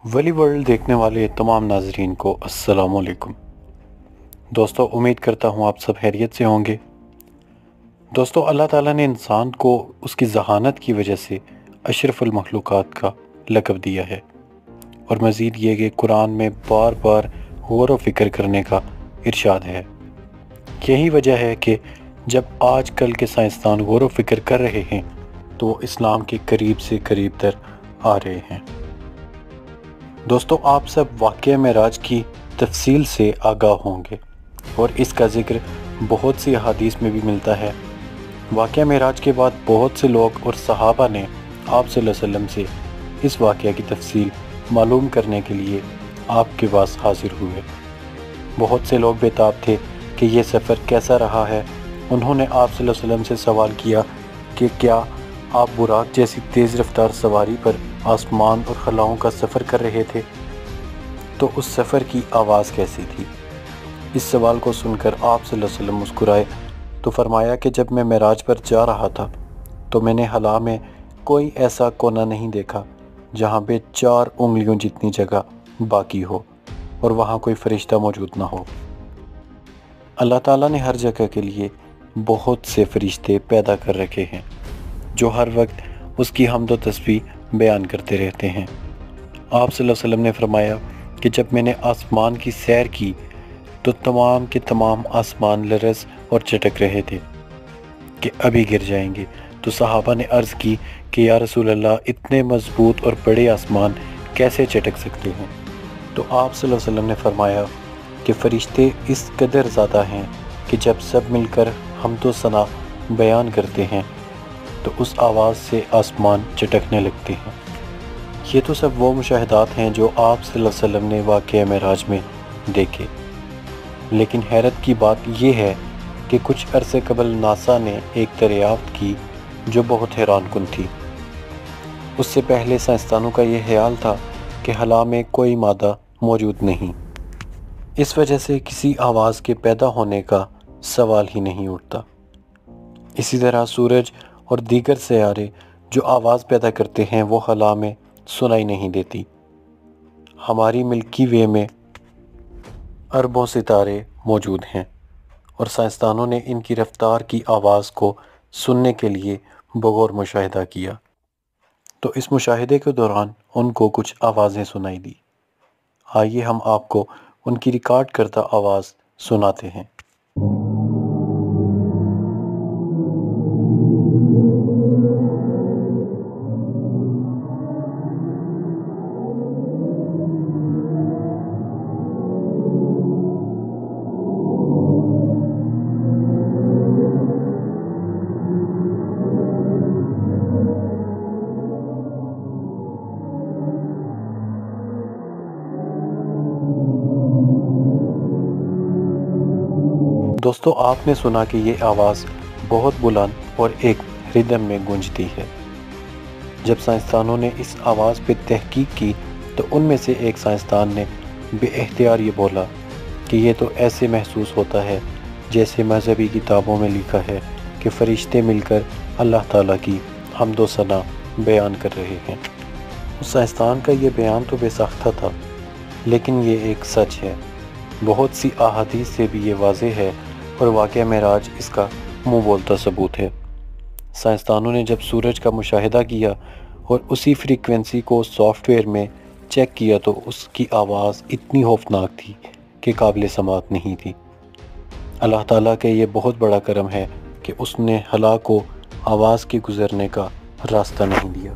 ولی ورلڈ دیکھنے والے تمام ناظرین کو السلام علیکم۔ دوستو، امید کرتا ہوں آپ سب خیریت سے ہوں گے۔ دوستو، اللہ تعالیٰ نے انسان کو اس کی ذہانت کی وجہ سے اشرف المخلوقات کا لقب دیا ہے، اور مزید یہ کہ قرآن میں بار بار غور و فکر کرنے کا ارشاد ہے۔ یہی وجہ ہے کہ جب آج کل کے سائنسدان غور و فکر کر رہے ہیں تو وہ اسلام کے قریب سے قریب تر آ رہے ہیں۔ دوستو، آپ سب واقعہ معراج کی تفصیل سے آگاہ ہوں گے، اور اس کا ذکر بہت سی احادیث میں بھی ملتا ہے۔ واقعہ معراج کے بعد بہت سے لوگ اور صحابہ نے آپ صلی اللہ علیہ وسلم سے اس واقعہ کی تفصیل معلوم کرنے کے لیے آپ کے پاس حاضر ہوئے۔ بہت سے لوگ بےتاب تھے کہ یہ سفر کیسا رہا ہے۔ انہوں نے آپ صلی اللہ علیہ وسلم سے سوال کیا کہ کیا آپ براق جیسی تیز رفتار سواری پر آسمان اور خلاؤں کا سفر کر رہے تھے؟ تو اس سفر کی آواز کیسی تھی؟ اس سوال کو سن کر آپ صلی اللہ علیہ وسلم مسکرائے تو فرمایا کہ جب میں معراج پر جا رہا تھا تو میں نے خلا میں کوئی ایسا کونا نہیں دیکھا جہاں پہ 4 انگلیوں جتنی جگہ باقی ہو اور وہاں کوئی فرشتہ موجود نہ ہو۔ اللہ تعالیٰ نے ہر جگہ کے لیے بہت سے فرشتے پیدا کر رکھے ہیں جو ہر وقت اس کی حمد و تسبیح بیان کرتے رہتے ہیں۔ آپ صلی اللہ علیہ وسلم نے فرمایا کہ جب میں نے آسمان کی سیر کی تو تمام کے تمام آسمان لرز اور چٹک رہے تھے کہ ابھی گر جائیں گے۔ تو صحابہ نے عرض کی کہ یا رسول اللہ، اتنے مضبوط اور بڑے آسمان کیسے چٹک سکتے ہیں؟ تو آپ صلی اللہ علیہ وسلم نے فرمایا کہ فرشتے اس قدر زیادہ ہیں کہ جب سب مل کر حمد و ثنا بیان کرتے ہیں تو اس آواز سے آسمان چٹکنے لگتے ہیں۔ یہ تو سب وہ مشاہدات ہیں جو آپ صلی اللہ علیہ وسلم نے واقعہ معراج میں دیکھے، لیکن حیرت کی بات یہ ہے کہ کچھ عرصے قبل ناسا نے ایک دریافت کی جو بہت حیران کن تھی۔ اس سے پہلے سائنسدانوں کا یہ خیال تھا کہ خلا میں کوئی مادہ موجود نہیں، اس وجہ سے کسی آواز کے پیدا ہونے کا سوال ہی نہیں اٹھتا۔ اسی طرح سورج اور دیگر سیارے جو آواز پیدا کرتے ہیں وہ خلا میں سنائی نہیں دیتی۔ ہماری ملکی وے میں اربوں ستارے موجود ہیں، اور سائنسدانوں نے ان کی رفتار کی آواز کو سننے کے لیے بغور مشاہدہ کیا، تو اس مشاہدے کے دوران ان کو کچھ آوازیں سنائی دی۔ آئیے ہم آپ کو ان کی ریکارڈ کردہ آواز سناتے ہیں۔ دوستو، آپ نے سنا کہ یہ آواز بہت بلند اور ایک ردم میں گونجتی ہے۔ جب سائنسدانوں نے اس آواز پہ تحقیق کی تو ان میں سے ایک سائنسدان نے بے اختیار یہ بولا کہ یہ تو ایسے محسوس ہوتا ہے جیسے مذہبی کتابوں میں لکھا ہے کہ فرشتے مل کر اللہ تعالیٰ کی حمد و ثنا بیان کر رہے ہیں۔ اس سائنسدان کا یہ بیان تو بے ساختہ تھا، لیکن یہ ایک سچ ہے۔ بہت سی احادیث سے بھی یہ واضح ہے، اور واقعہ معراج اس کا منہ بولتا ثبوت ہے۔ سائنسدانوں نے جب سورج کا مشاہدہ کیا اور اسی فریکوینسی کو سافٹ ویئر میں چیک کیا تو اس کی آواز اتنی خوفناک تھی کہ قابل سماعت نہیں تھی۔ اللہ تعالیٰ کا یہ بہت بڑا کرم ہے کہ اس نے خلا کو آواز کے گزرنے کا راستہ نہیں دیا۔